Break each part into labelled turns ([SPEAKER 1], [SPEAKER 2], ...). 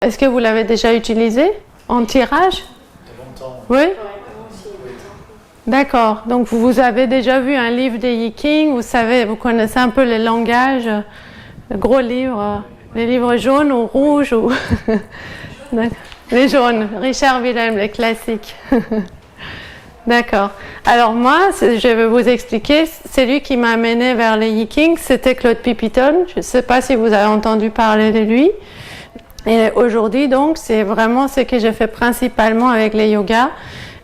[SPEAKER 1] Est-ce que vous l'avez déjà utilisé en tirage?
[SPEAKER 2] Longtemps.
[SPEAKER 1] Oui. D'accord. Donc vous avez déjà vu un livre de Yi-King, vous savez, vous connaissez un peu les langages, le gros livre, les livres jaunes ou rouges ou les jaunes, Richard Wilhelm, les classiques. D'accord. Alors moi, je vais vous expliquer, c'est lui qui m'a amené vers les Yi-King, c'était Claude Pipiton. Je ne sais pas si vous avez entendu parler de lui. Et aujourd'hui, donc, c'est vraiment ce que je fais principalement avec les yogas.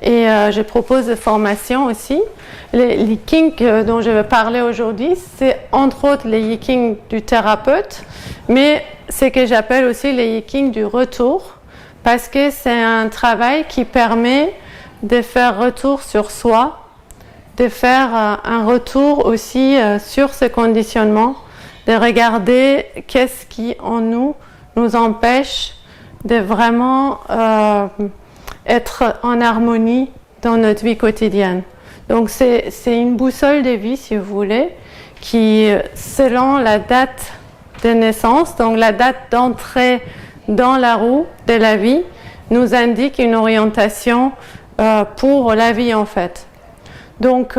[SPEAKER 1] Et je propose des formations aussi. Les Yi-King dont je vais parler aujourd'hui, c'est entre autres les Yi-King du thérapeute, mais c'est ce que j'appelle aussi les Yi-King du retour, parce que c'est un travail qui permet de faire retour sur soi, de faire un retour aussi sur ce conditionnement, de regarder qu'est-ce qui en nous empêche de vraiment être en harmonie dans notre vie quotidienne. Donc c'est une boussole de vie, si vous voulez, qui, selon la date de naissance, donc la date d'entrée dans la roue de la vie, nous indique une orientation pour la vie en fait. Donc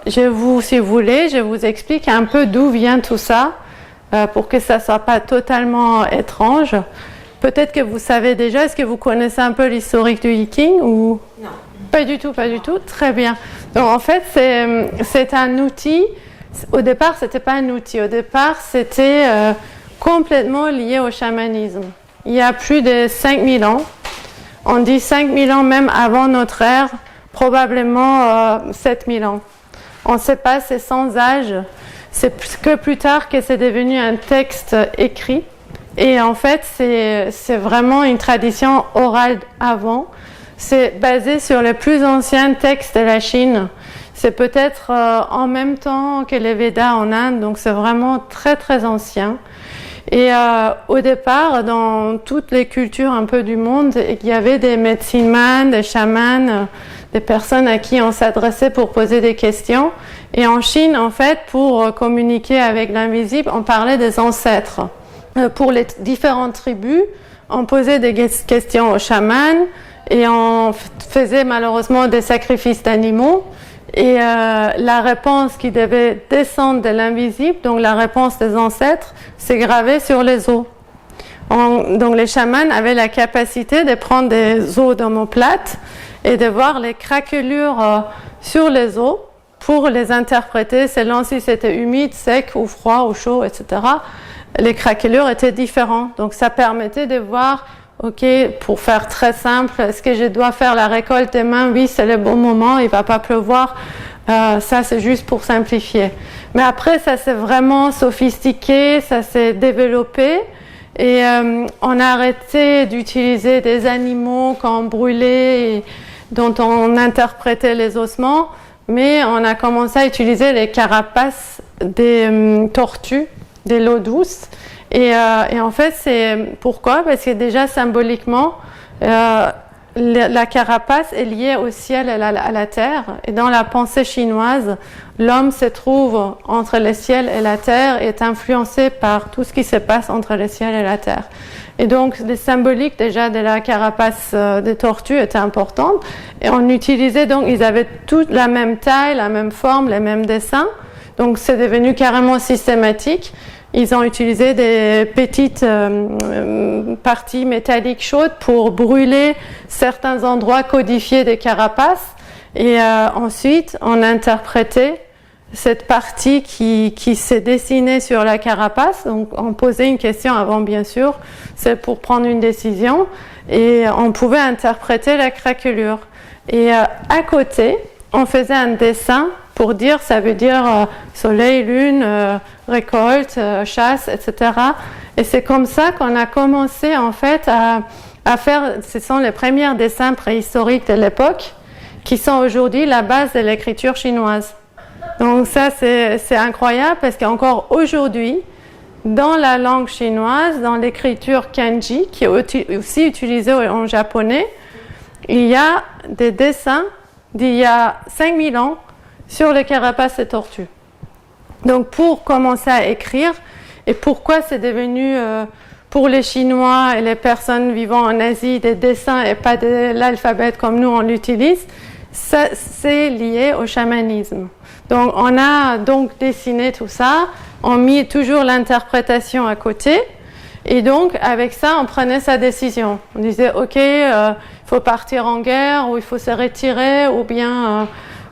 [SPEAKER 1] si vous voulez, je vous explique un peu d'où vient tout ça, pour que ça ne soit pas totalement étrange. Peut-être que vous savez déjà, est-ce que vous connaissez un peu l'historique du Yi-King ou...
[SPEAKER 3] Non.
[SPEAKER 1] Pas du tout, pas du tout. Très bien. Donc en fait, c'est un outil. Au départ, c'était pas un outil. Au départ, c'était complètement lié au chamanisme. Il y a plus de 5000 ans. On dit 5000 ans même avant notre ère, probablement 7000 ans. On ne sait pas, c'est sans âge. C'est que plus tard que c'est devenu un texte écrit. Et en fait, c'est vraiment une tradition orale avant. C'est basé sur les plus anciens textes de la Chine. C'est peut-être en même temps que les Védas en Inde, donc c'est vraiment très très ancien. Et au départ, dans toutes les cultures un peu du monde, il y avait des medicine man, des chamans, des personnes à qui on s'adressait pour poser des questions. Et en Chine, en fait, pour communiquer avec l'invisible, on parlait des ancêtres. Pour les différentes tribus, on posait des questions aux chamans et on faisait malheureusement des sacrifices d'animaux. Et la réponse qui devait descendre de l'invisible, donc la réponse des ancêtres, c'est gravé sur les os. Donc les chamans avaient la capacité de prendre des os d'omoplate et de voir les craquelures sur les os pour les interpréter selon si c'était humide, sec ou froid ou chaud, etc. Les craquelures étaient différentes. Donc ça permettait de voir, ok, pour faire très simple, est-ce que je dois faire la récolte demain? Oui, c'est le bon moment, il ne va pas pleuvoir. Ça, c'est juste pour simplifier. Mais après, ça s'est vraiment sophistiqué, ça s'est développé. Et on a arrêté d'utiliser des animaux qu'on brûlait, et dont on interprétait les ossements, mais on a commencé à utiliser les carapaces des tortues, des lots douces. Et en fait, c'est pourquoi? Parce que déjà symboliquement, la carapace est liée au ciel et à la terre. Et dans la pensée chinoise, l'homme se trouve entre le ciel et la terre et est influencé par tout ce qui se passe entre le ciel et la terre. Et donc, les symboliques déjà de la carapace des tortues étaient importantes. Et on utilisait donc, ils avaient toute la même taille, la même forme, les mêmes dessins. Donc, c'est devenu carrément systématique. Ils ont utilisé des petites parties métalliques chaudes pour brûler certains endroits codifiés des carapaces. Et ensuite, on interprétait cette partie qui s'est dessinée sur la carapace. Donc, on posait une question avant, bien sûr, c'est pour prendre une décision. Et on pouvait interpréter la craquelure. Et à côté, on faisait un dessin pour dire, ça veut dire soleil, lune, récolte, chasse, etc. Et c'est comme ça qu'on a commencé en fait à faire, ce sont les premiers dessins préhistoriques de l'époque qui sont aujourd'hui la base de l'écriture chinoise. Donc ça c'est incroyable parce qu'encore aujourd'hui, dans la langue chinoise, dans l'écriture kanji, qui est aussi utilisée en japonais, il y a des dessins d'il y a 5000 ans sur les carapaces des tortues. Donc pour commencer à écrire, et pourquoi c'est devenu pour les Chinois et les personnes vivant en Asie des dessins et pas de l'alphabet comme nous on l'utilise, c'est lié au chamanisme. Donc on a donc dessiné tout ça, on mit toujours l'interprétation à côté et donc avec ça on prenait sa décision. On disait ok, il faut partir en guerre ou il faut se retirer ou bien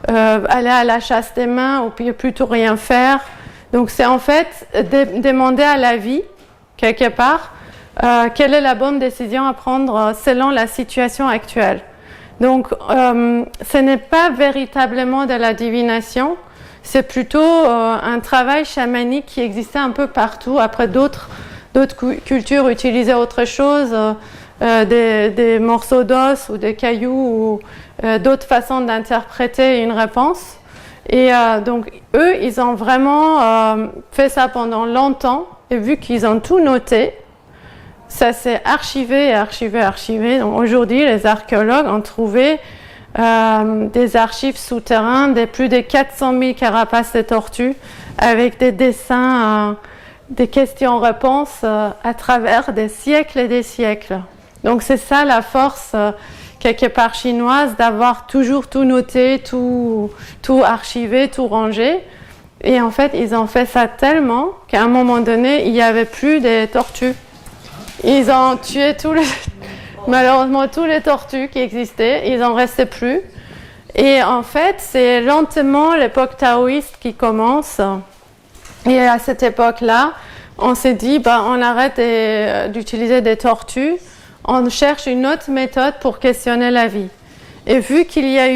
[SPEAKER 1] aller à la chasse des mains ou puis plutôt rien faire. Donc c'est en fait demander à la vie quelque part, quelle est la bonne décision à prendre selon la situation actuelle. Donc, ce n'est pas véritablement de la divination, c'est plutôt un travail chamanique qui existait un peu partout. Après, d'autres cultures utilisaient autre chose, des morceaux d'os ou des cailloux ou d'autres façons d'interpréter une réponse. Et donc, eux, ils ont vraiment fait ça pendant longtemps. Et vu qu'ils ont tout noté, ça s'est archivé. Donc aujourd'hui, les archéologues ont trouvé des archives souterraines de plus de 400 000 carapaces de tortues avec des dessins, des questions-réponses à travers des siècles et des siècles. Donc c'est ça la force quelque part chinoise, d'avoir toujours tout noté, tout archivé, tout rangé. Et en fait, ils ont fait ça tellement qu'à un moment donné, il n'y avait plus de tortues. Ils ont tué malheureusement tous les tortues qui existaient. Ils n'en restaient plus. Et en fait, c'est lentement l'époque taoïste qui commence. Et à cette époque-là, on s'est dit, on arrête d'utiliser des tortues. On cherche une autre méthode pour questionner la vie. Et vu qu'il y a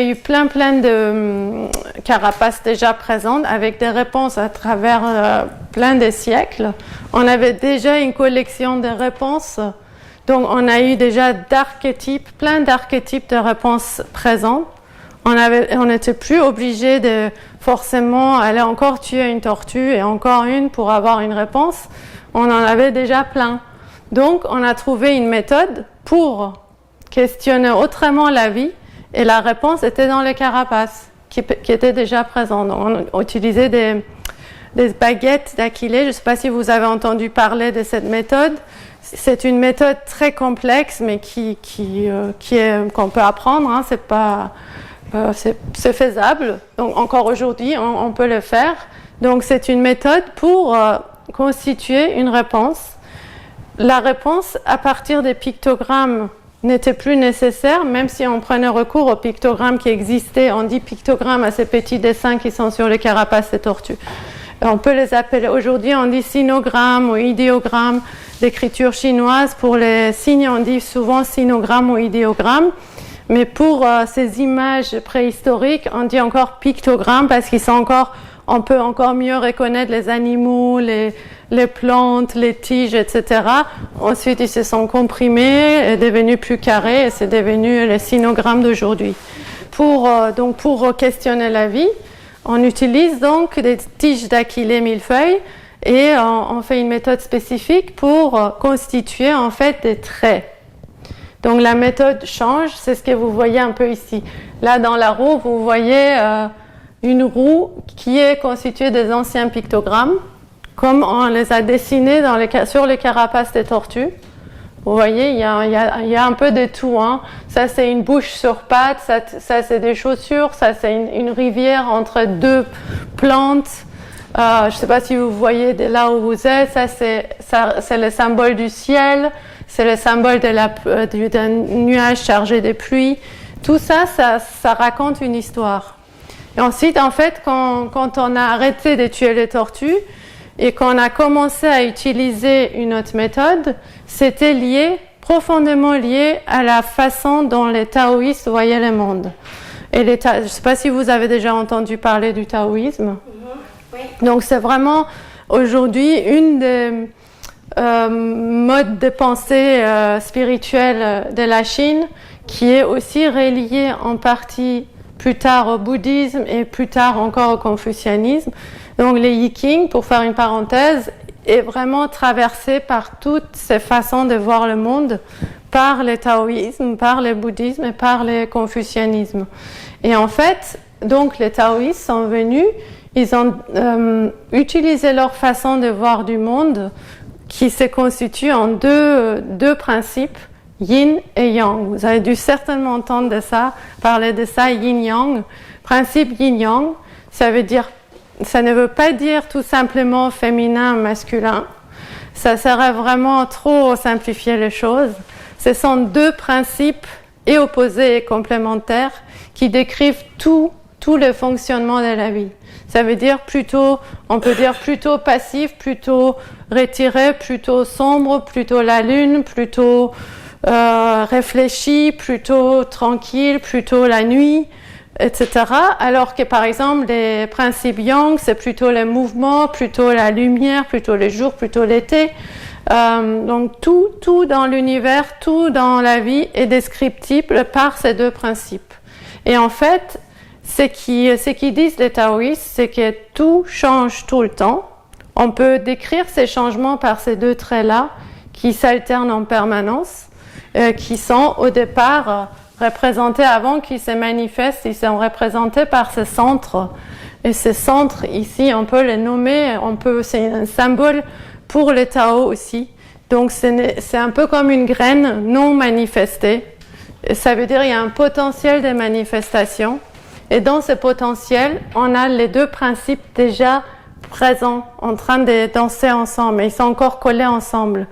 [SPEAKER 1] eu plein de carapaces déjà présentes avec des réponses à travers plein de siècles, on avait déjà une collection de réponses. Donc on a eu déjà plein d'archétypes de réponses présentes. On n'était plus obligé de forcément aller encore tuer une tortue et encore une pour avoir une réponse. On en avait déjà plein. Donc on a trouvé une méthode pour questionner autrement la vie. Et la réponse était dans les carapaces qui étaient déjà présentes. On utilisait des baguettes d'Aquilée. Je ne sais pas si vous avez entendu parler de cette méthode. C'est une méthode très complexe, mais qu'on peut apprendre. Hein. C'est faisable. Donc encore aujourd'hui, on peut le faire. Donc c'est une méthode pour constituer une réponse. La réponse à partir des pictogrammes n'était plus nécessaire, même si on prenait recours aux pictogrammes qui existaient. On dit pictogrammes à ces petits dessins qui sont sur les carapaces des tortues. On peut les appeler, aujourd'hui on dit sinogrammes ou idéogrammes d'écriture chinoise. Pour les signes, on dit souvent sinogramme ou idéogramme. Mais pour ces images préhistoriques, on dit encore pictogrammes parce on peut encore mieux reconnaître les animaux, les plantes, les tiges, etc. Ensuite, ils se sont comprimés et devenus plus carrés et c'est devenu les sinogrammes d'aujourd'hui. Pour questionner la vie, on utilise donc des tiges d'Aquilée millefeuille et on fait une méthode spécifique pour constituer en fait des traits. Donc la méthode change, c'est ce que vous voyez un peu ici. Là, dans la roue, vous voyez une roue qui est constituée des anciens pictogrammes, comme on les a dessinés sur les carapaces des tortues. Vous voyez, il y a un peu de tout. Hein. Ça, c'est une bouche sur pattes, ça c'est des chaussures, ça, c'est une rivière entre deux plantes. Je ne sais pas si vous voyez de là où vous êtes, ça, c'est le symbole du ciel, c'est le symbole d'un nuage chargé de pluie. Tout ça, ça raconte une histoire. Et ensuite, en fait, quand on a arrêté de tuer les tortues et qu'on a commencé à utiliser une autre méthode, c'était profondément lié à la façon dont les taoïstes voyaient le monde. Je ne sais pas si vous avez déjà entendu parler du taoïsme. Oui. Donc, c'est vraiment aujourd'hui une des modes de pensée spirituelle de la Chine qui est aussi reliée en partie plus tard au bouddhisme et plus tard encore au confucianisme. Donc les Yiking, pour faire une parenthèse, est vraiment traversé par toutes ces façons de voir le monde, par le taoïsme, par le bouddhisme et par le confucianisme. Et en fait, donc les taoïstes sont venus, ils ont utilisé leur façon de voir du monde qui se constitue en deux principes, yin et yang. Vous avez dû certainement entendre parler de ça, yin-yang. Principe yin-yang, ça ne veut pas dire tout simplement féminin, masculin. Ça serait vraiment trop simplifier les choses. Ce sont deux principes et opposés et complémentaires qui décrivent tout le fonctionnement de la vie. Ça veut dire on peut dire plutôt passif, plutôt retiré, plutôt sombre, plutôt la lune, plutôt réfléchi, plutôt tranquille, plutôt la nuit, etc. Alors que par exemple les principes yang, c'est plutôt le mouvement, plutôt la lumière, plutôt le jour, plutôt l'été. Donc tout dans l'univers, tout dans la vie est descriptible par ces deux principes. Et en fait, ce qu'ils disent les taoïstes, c'est que tout change tout le temps. On peut décrire ces changements par ces deux traits-là qui s'alternent en permanence, qui sont au départ représentés avant qu'ils se manifestent, ils sont représentés par ces centres. Et ces centres, ici, on peut les nommer, c'est un symbole pour le Tao aussi. Donc c'est un peu comme une graine non manifestée. Ça veut dire qu'il y a un potentiel de manifestation. Et dans ce potentiel, on a les deux principes déjà présents, en train de danser ensemble. Ils sont encore collés ensemble.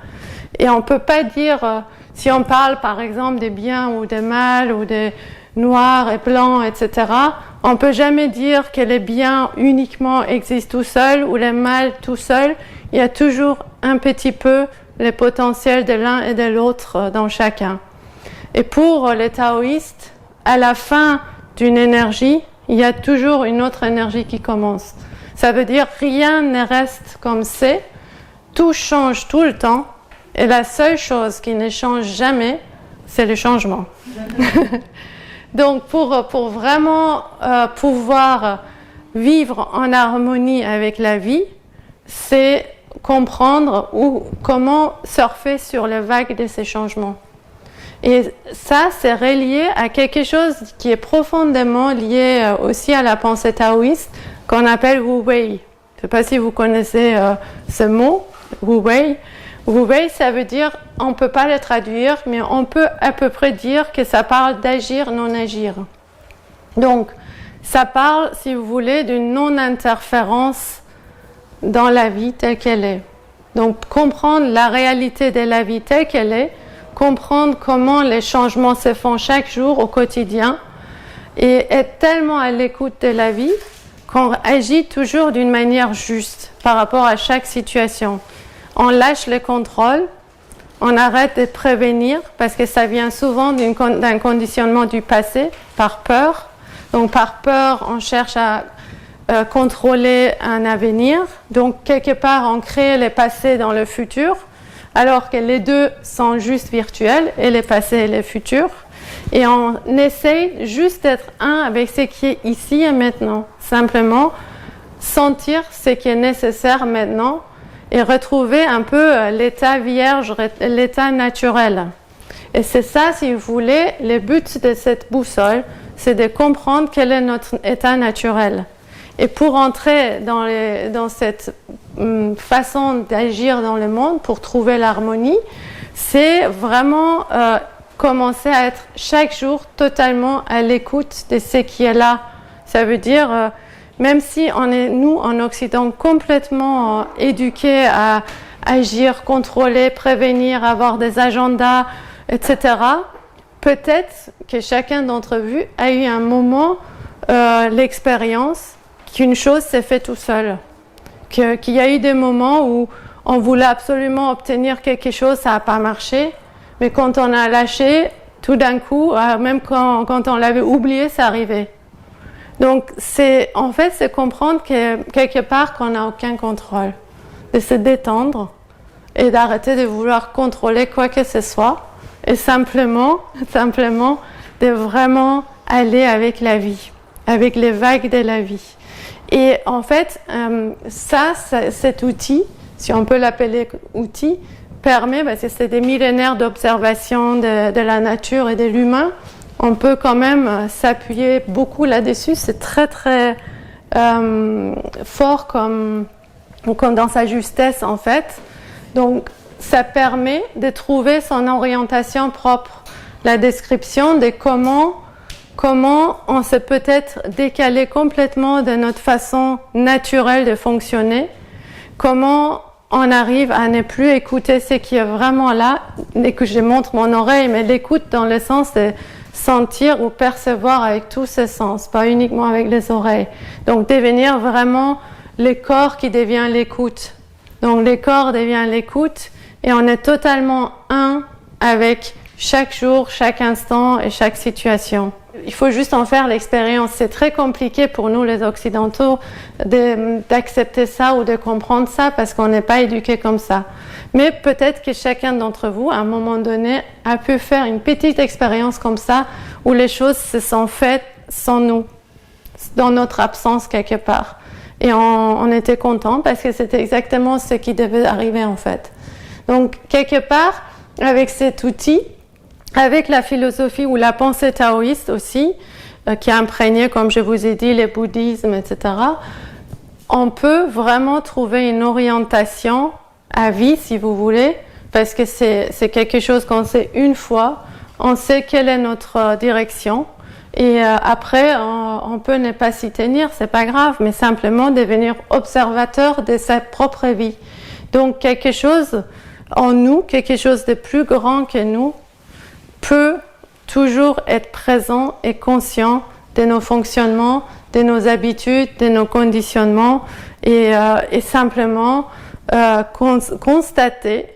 [SPEAKER 1] Et on ne peut pas dire, si on parle par exemple des biens ou des mal ou des noirs et blancs, etc., on ne peut jamais dire que les biens uniquement existent tout seuls ou les mal tout seuls. Il y a toujours un petit peu les potentiels de l'un et de l'autre dans chacun. Et pour les taoïstes, à la fin d'une énergie, il y a toujours une autre énergie qui commence. Ça veut dire rien ne reste comme c'est, tout change tout le temps, et la seule chose qui ne change jamais, c'est le changement. Donc pour vraiment pouvoir vivre en harmonie avec la vie, c'est comprendre comment surfer sur les vagues de ces changements. Et ça, c'est relié à quelque chose qui est profondément lié aussi à la pensée taoïste, qu'on appelle Wu Wei. Je ne sais pas si vous connaissez ce mot, Wu Wei. Wu Wei, ça veut dire, on ne peut pas le traduire, mais on peut à peu près dire que ça parle d'agir, non agir. Donc, ça parle, si vous voulez, d'une non-interférence dans la vie telle qu'elle est. Donc, comprendre la réalité de la vie telle qu'elle est, comprendre comment les changements se font chaque jour au quotidien et être tellement à l'écoute de la vie qu'on agit toujours d'une manière juste par rapport à chaque situation. On lâche le contrôle, on arrête de prévenir parce que ça vient souvent d'un conditionnement du passé, par peur. Donc par peur, on cherche à contrôler un avenir. Donc quelque part, on crée le passé dans le futur, alors que les deux sont juste virtuels, et le passé et le futur. Et on essaye juste d'être un avec ce qui est ici et maintenant. Simplement sentir ce qui est nécessaire maintenant et retrouver un peu l'état vierge, l'état naturel. Et c'est ça, si vous voulez, le but de cette boussole, c'est de comprendre quel est notre état naturel. Et pour entrer dans cette façon d'agir dans le monde, pour trouver l'harmonie, c'est vraiment commencer à être chaque jour totalement à l'écoute de ce qui est là. Ça veut dire, même si on est, nous, en Occident, complètement éduqués à agir, contrôler, prévenir, avoir des agendas, etc., peut-être que chacun d'entre vous a eu un moment, l'expérience, qu'une chose s'est faite tout seul. Qu'il y a eu des moments où on voulait absolument obtenir quelque chose, ça n'a pas marché, mais quand on a lâché, tout d'un coup, même quand on l'avait oublié, ça arrivait. Donc, c'est comprendre que quelque part qu'on n'a aucun contrôle, de se détendre et d'arrêter de vouloir contrôler quoi que ce soit, et simplement de vraiment aller avec la vie, avec les vagues de la vie. Et en fait, cet outil, si on peut l'appeler outil, permet, parce que c'est des millénaires d'observation de la nature et de l'humain, on peut quand même s'appuyer beaucoup là-dessus. C'est très très fort comme dans sa justesse en fait. Donc, ça permet de trouver son orientation propre, la description de comment on s'est peut-être décalé complètement de notre façon naturelle de fonctionner, comment on arrive à ne plus écouter ce qui est vraiment là, et que je montre mon oreille, mais l'écoute dans le sens de sentir ou percevoir avec tous ses sens, pas uniquement avec les oreilles. Donc devenir vraiment le corps qui devient l'écoute. Donc le corps devient l'écoute et on est totalement un avec chaque jour, chaque instant et chaque situation. Il faut juste en faire l'expérience. C'est très compliqué pour nous les Occidentaux d'accepter ça ou de comprendre ça parce qu'on n'est pas éduqués comme ça. Mais peut-être que chacun d'entre vous, à un moment donné, a pu faire une petite expérience comme ça où les choses se sont faites sans nous, dans notre absence quelque part. Et on était content parce que c'était exactement ce qui devait arriver en fait. Donc quelque part, avec cet outil, avec la philosophie ou la pensée taoïste aussi, qui a imprégné, comme je vous ai dit, le bouddhisme, etc., on peut vraiment trouver une orientation à vie, si vous voulez, parce que c'est quelque chose qu'on sait une fois, on sait quelle est notre direction, et après, on peut ne pas s'y tenir, c'est pas grave, mais simplement devenir observateur de sa propre vie. Donc quelque chose en nous, quelque chose de plus grand que nous, peut toujours être présent et conscient de nos fonctionnements, de nos habitudes, de nos conditionnements et simplement constater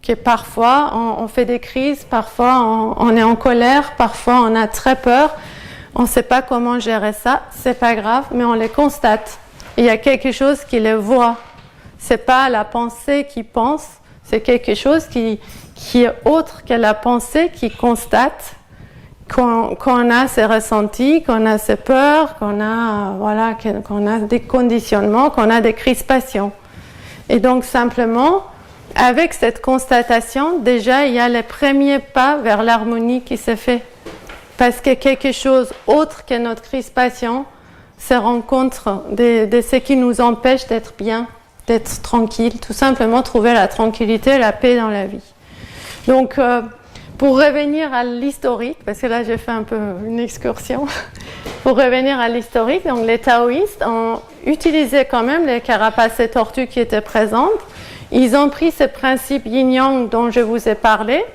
[SPEAKER 1] que parfois on fait des crises, parfois on est en colère, parfois on a très peur, on ne sait pas comment gérer ça, c'est pas grave, mais on les constate. Il y a quelque chose qui les voit. C'est pas la pensée qui pense, c'est quelque chose qui est autre que la pensée qui constate qu'on a ses ressentis, qu'on a ses peurs, qu'on a des conditionnements, qu'on a des crispations. Et donc simplement, avec cette constatation, déjà il y a les premiers pas vers l'harmonie qui se fait. Parce que quelque chose autre que notre crispation se rencontre de ce qui nous empêche d'être bien, d'être tranquille, tout simplement trouver la tranquillité, la paix dans la vie. Donc, pour revenir à l'historique, parce que là j'ai fait un peu une excursion, pour revenir à l'historique, donc les taoïstes ont utilisé quand même les carapaces et tortues qui étaient présentes. Ils ont pris ce principe yin-yang dont je vous ai parlé.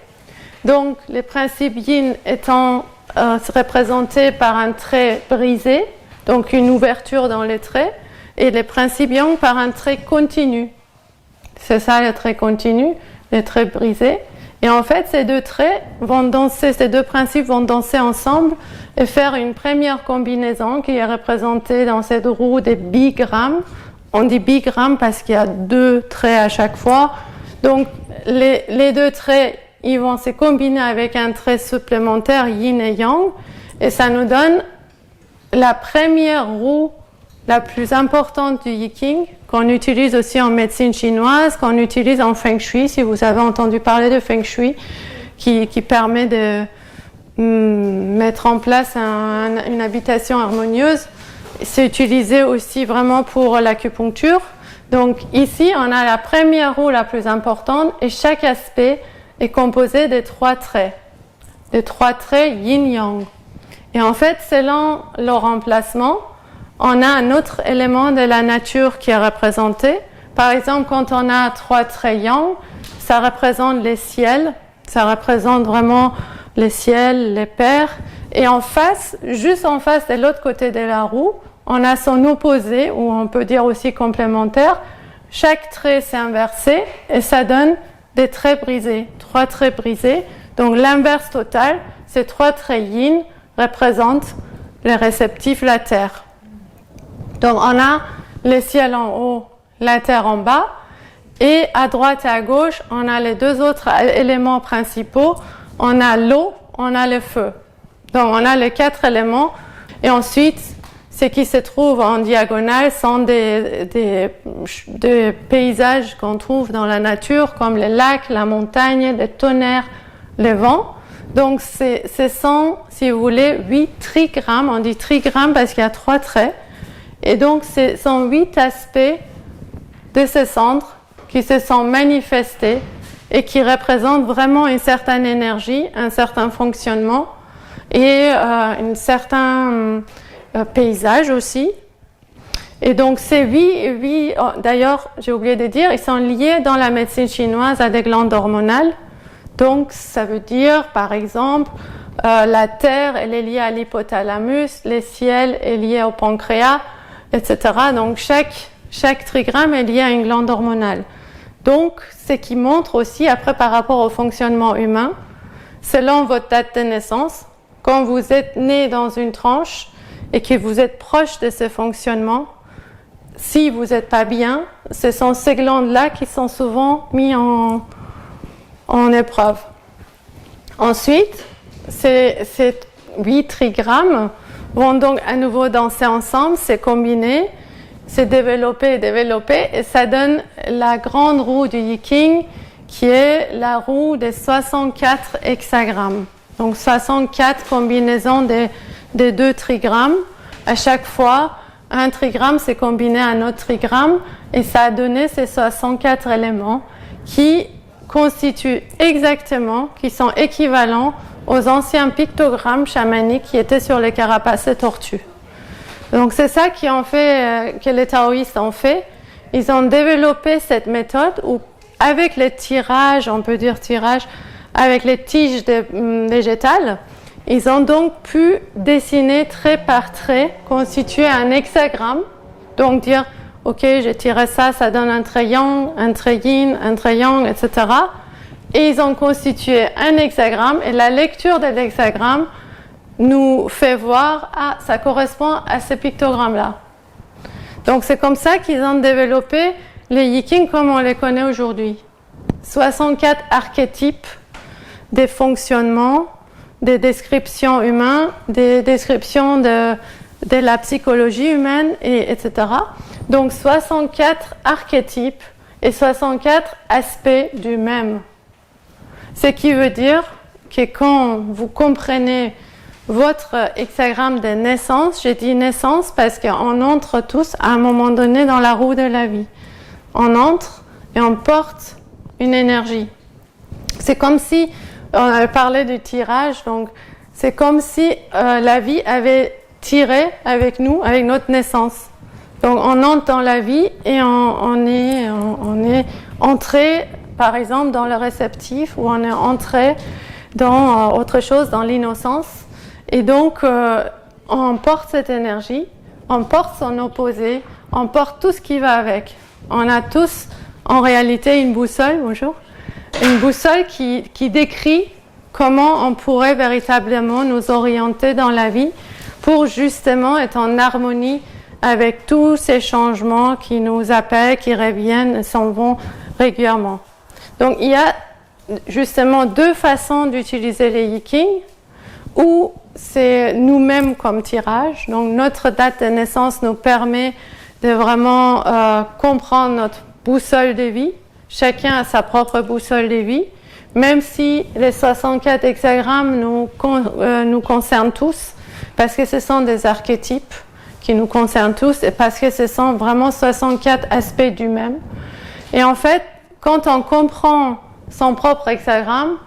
[SPEAKER 1] Donc, les principes yin étant représentés par un trait brisé, donc une ouverture dans les traits, et les principes yang par un trait continu. C'est ça le trait continu, les traits brisés. Et en fait, ces deux traits vont danser, ces deux principes vont danser ensemble et faire une première combinaison qui est représentée dans cette roue des bigrammes. On dit bigrammes parce qu'il y a deux traits à chaque fois. Donc, les deux traits, ils vont se combiner avec un trait supplémentaire yin et yang. Et ça nous donne la première roue la plus importante du Yiking, qu'on utilise aussi en médecine chinoise, qu'on utilise en Feng Shui, si vous avez entendu parler de Feng Shui, qui permet de mettre en place une habitation harmonieuse. C'est utilisé aussi vraiment pour l'acupuncture. Donc ici, on a la première roue la plus importante et chaque aspect est composé de trois traits yin-yang. Et en fait, selon leur emplacement, on a un autre élément de la nature qui est représenté. Par exemple, quand on a trois traits yang, ça représente les ciels, ça représente vraiment les ciels, les pairs. Et en face, juste en face de l'autre côté de la roue, on a son opposé, ou on peut dire aussi complémentaire. Chaque trait s'est inversé et ça donne des traits brisés, trois traits brisés. Donc l'inverse total, ces trois traits yin représentent les réceptifs, la terre. Donc on a le ciel en haut, la terre en bas, et à droite et à gauche, on a les deux autres éléments principaux. On a l'eau, on a le feu. Donc on a les quatre éléments, et ensuite, ce qui se trouve en diagonale sont des paysages qu'on trouve dans la nature, comme les lacs, la montagne, le tonnerre, le vent. Donc ce sont, si vous voulez, 8 trigrammes. On dit trigrammes parce qu'il y a 3 traits. Et donc ce sont 8 aspects de ce centre qui se sont manifestés et qui représentent vraiment une certaine énergie, un certain fonctionnement et un certain paysage aussi. Et donc ces huit, d'ailleurs, j'ai oublié de dire, ils sont liés dans la médecine chinoise à des glandes hormonales. Donc ça veut dire, par exemple, la terre, elle est liée à l'hypothalamus, le ciel est lié au pancréas, etc. Donc chaque trigramme est lié à une glande hormonale. Donc, ce qui montre aussi, après par rapport au fonctionnement humain, selon votre date de naissance, quand vous êtes né dans une tranche et que vous êtes proche de ce fonctionnement, si vous n'êtes pas bien, ce sont ces glandes-là qui sont souvent mises en épreuve. Ensuite, ces 8 trigrammes vont donc à nouveau danser ensemble, se combiner, se développer, et ça donne la grande roue du Yi-King, qui est la roue des 64 hexagrammes. Donc 64 combinaisons des 2 trigrammes. À chaque fois, un trigramme s'est combiné à un autre trigramme et ça a donné ces 64 éléments qui constituent exactement, qui sont équivalents aux anciens pictogrammes chamaniques qui étaient sur les carapaces de tortues. Donc c'est ça qui en fait, que les taoïstes ont fait. Ils ont développé cette méthode où avec les tirages, on peut dire tirage, avec les tiges végétales, ils ont donc pu dessiner trait par trait, constituer un hexagramme, donc dire ok, j'ai tiré ça, ça donne un trait yang, un trait yin, un trait yang, etc. Et ils ont constitué un hexagramme et la lecture de l'hexagramme nous fait voir, ah, ça correspond à ce pictogramme-là. Donc c'est comme ça qu'ils ont développé les Yi-King comme on les connaît aujourd'hui. 64 archétypes des fonctionnements, des descriptions humaines, des descriptions de la psychologie humaine, etc. Donc 64 archétypes et 64 aspects du même. Ce qui veut dire que quand vous comprenez votre hexagramme de naissance, j'ai dit naissance parce qu'on entre tous à un moment donné dans la roue de la vie. On entre et on porte une énergie. C'est comme si, on avait parlé du tirage, donc c'est comme si la vie avait tiré avec nous, avec notre naissance. Donc on entre dans la vie et on est entré, par exemple, dans le réceptif ou on est entré dans autre chose, dans l'innocence. Et donc on porte cette énergie, on porte son opposé, on porte tout ce qui va avec. On a tous en réalité une boussole, bonjour, une boussole qui décrit comment on pourrait véritablement nous orienter dans la vie pour justement être en harmonie avec tous ces changements qui nous appellent, qui reviennent et s'en vont régulièrement. Donc il y a justement 2 façons d'utiliser les Yi-King, où c'est nous-mêmes comme tirage. Donc notre date de naissance nous permet de vraiment comprendre notre boussole de vie. Chacun a sa propre boussole de vie, même si les 64 hexagrammes nous concernent tous, parce que ce sont des archétypes qui nous concernent tous, et parce que ce sont vraiment 64 aspects du même. Et en fait, quand on comprend son propre hexagramme,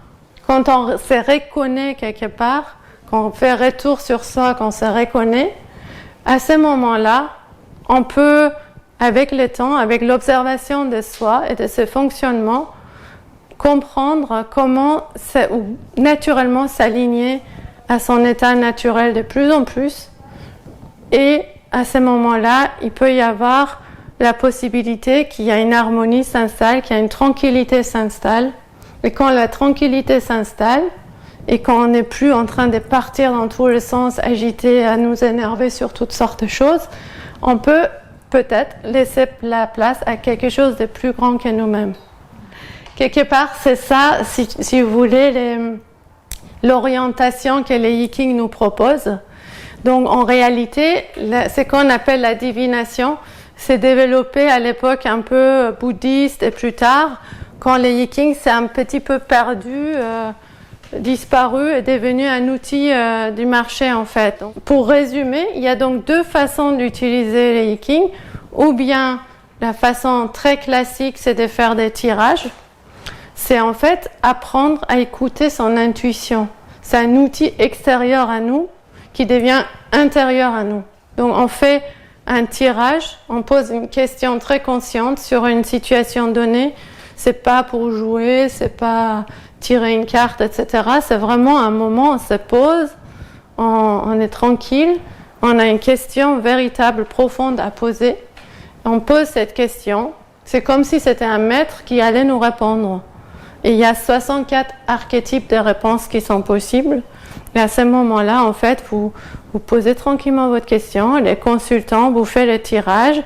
[SPEAKER 1] quand on se reconnaît quelque part, quand on fait retour sur soi, quand on se reconnaît, à ce moment-là, on peut, avec le temps, avec l'observation de soi et de ce fonctionnement, comprendre comment naturellement s'aligner à son état naturel de plus en plus. Et à ce moment-là, il peut y avoir la possibilité qu'il y ait une harmonie s'installe, qu'il y ait une tranquillité s'installe. Et quand la tranquillité s'installe, et quand on n'est plus en train de partir dans tous les sens, agité, à nous énerver sur toutes sortes de choses, on peut peut-être laisser la place à quelque chose de plus grand que nous-mêmes. Quelque part, c'est ça, si vous voulez, l'orientation que les Yi-King nous proposent. Donc en réalité, ce qu'on appelle la divination, s'est développé à l'époque un peu bouddhiste et plus tard, quand les Yi-King s'est un petit peu perdu, disparu et devenu un outil du marché en fait. Donc, pour résumer, il y a donc 2 façons d'utiliser les Yi-King, ou bien la façon très classique, c'est de faire des tirages. C'est en fait apprendre à écouter son intuition. C'est un outil extérieur à nous qui devient intérieur à nous. Donc on fait un tirage, on pose une question très consciente sur une situation donnée. C'est pas pour jouer, c'est pas tirer une carte, etc. C'est vraiment un moment où on se pose, on est tranquille, on a une question véritable, profonde à poser. On pose cette question. C'est comme si c'était un maître qui allait nous répondre. Et il y a 64 archétypes de réponses qui sont possibles. Et à ce moment-là, en fait, vous posez tranquillement votre question. Les consultants vous font le tirage.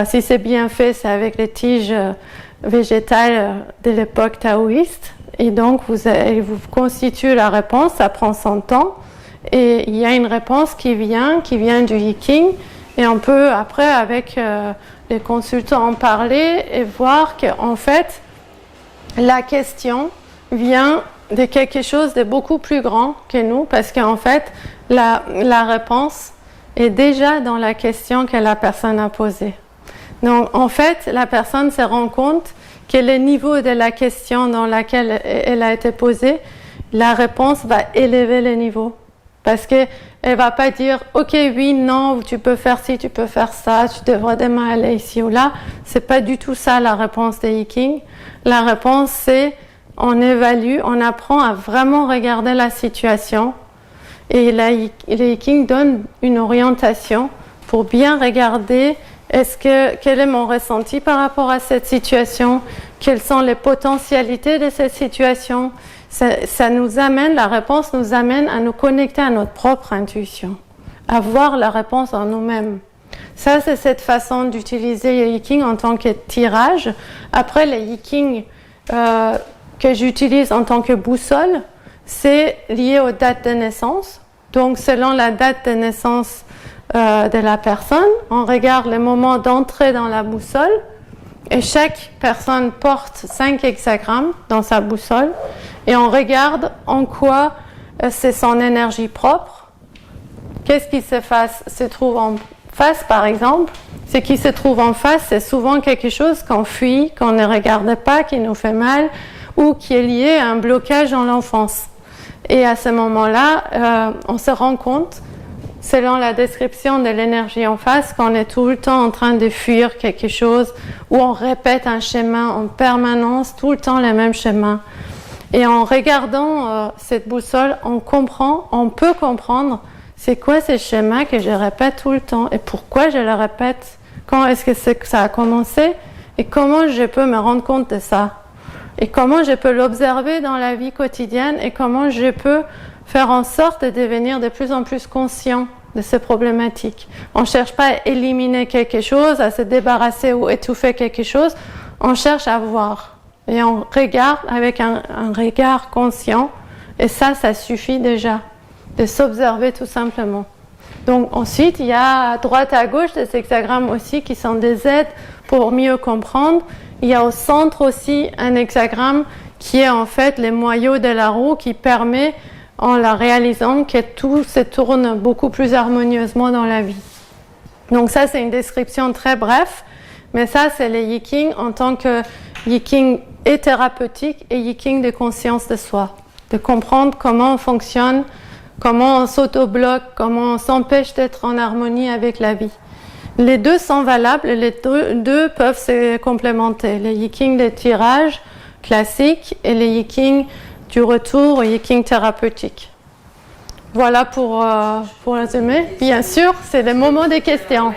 [SPEAKER 1] Si c'est bien fait, c'est avec les tiges végétales de l'époque taoïste. Et donc, vous constituez la réponse. Ça prend son temps. Et il y a une réponse qui vient du I Ching. Et on peut, après, avec les consultants, en parler et voir qu'en fait, la question vient de quelque chose de beaucoup plus grand que nous, parce qu'en fait, la réponse est déjà dans la question que la personne a posée. Donc, en fait, la personne se rend compte que le niveau de la question dans laquelle elle a été posée, la réponse va élever le niveau. Parce qu'elle ne va pas dire « Ok, oui, non, tu peux faire ci, tu peux faire ça, tu devrais demain aller ici ou là ». Ce n'est pas du tout ça la réponse de I Ching. La réponse, c'est on évalue, on apprend à vraiment regarder la situation. Et le I Ching donne une orientation pour bien regarder quel est mon ressenti par rapport à cette situation, quelles sont les potentialités de cette situation. Ça nous amène, la réponse nous amène à nous connecter à notre propre intuition, à voir la réponse en nous-mêmes. Ça, c'est cette façon d'utiliser le I Ching en tant que tirage. Après, le I Ching que j'utilise en tant que boussole, c'est lié aux dates de naissance. Donc, selon la date de naissance de la personne, on regarde le moment d'entrée dans la boussole. Et chaque personne porte 5 hexagrammes dans sa boussole. Et on regarde en quoi c'est son énergie propre. Qu'est-ce qui se trouve en face, par exemple? Ce qui se trouve en face, c'est souvent quelque chose qu'on fuit, qu'on ne regarde pas, qui nous fait mal, ou qui est lié à un blocage dans l'enfance. Et à ce moment-là, on se rend compte, selon la description de l'énergie en face, qu'on est tout le temps en train de fuir quelque chose, ou on répète un schéma en permanence, tout le temps le même schéma. Et en regardant cette boussole, on peut comprendre c'est quoi ce schéma que je répète tout le temps et pourquoi je le répète, quand est-ce que ça a commencé et comment je peux me rendre compte de ça et comment je peux l'observer dans la vie quotidienne et comment je peux faire en sorte de devenir de plus en plus conscient de ces problématiques. On ne cherche pas à éliminer quelque chose, à se débarrasser ou étouffer quelque chose, on cherche à voir. Et on regarde avec un regard conscient. Et ça suffit déjà de s'observer tout simplement. Donc ensuite, il y a à droite et à gauche des hexagrammes aussi qui sont des aides pour mieux comprendre. Il y a au centre aussi un hexagramme qui est en fait le moyeu de la roue qui permet, en la réalisant, que tout se tourne beaucoup plus harmonieusement dans la vie. Donc ça, c'est une description très brève. Mais ça, c'est le I Ching en tant que I Ching et thérapeutique et I Ching de conscience de soi. De comprendre comment on fonctionne, comment on s'auto-bloque, comment on s'empêche d'être en harmonie avec la vie. Les deux sont valables, les deux peuvent se complémenter. Le I Ching de tirage classique et le I Ching du retour au I Ching thérapeutique. Voilà pour résumer. Bien sûr, c'est le moment des questions.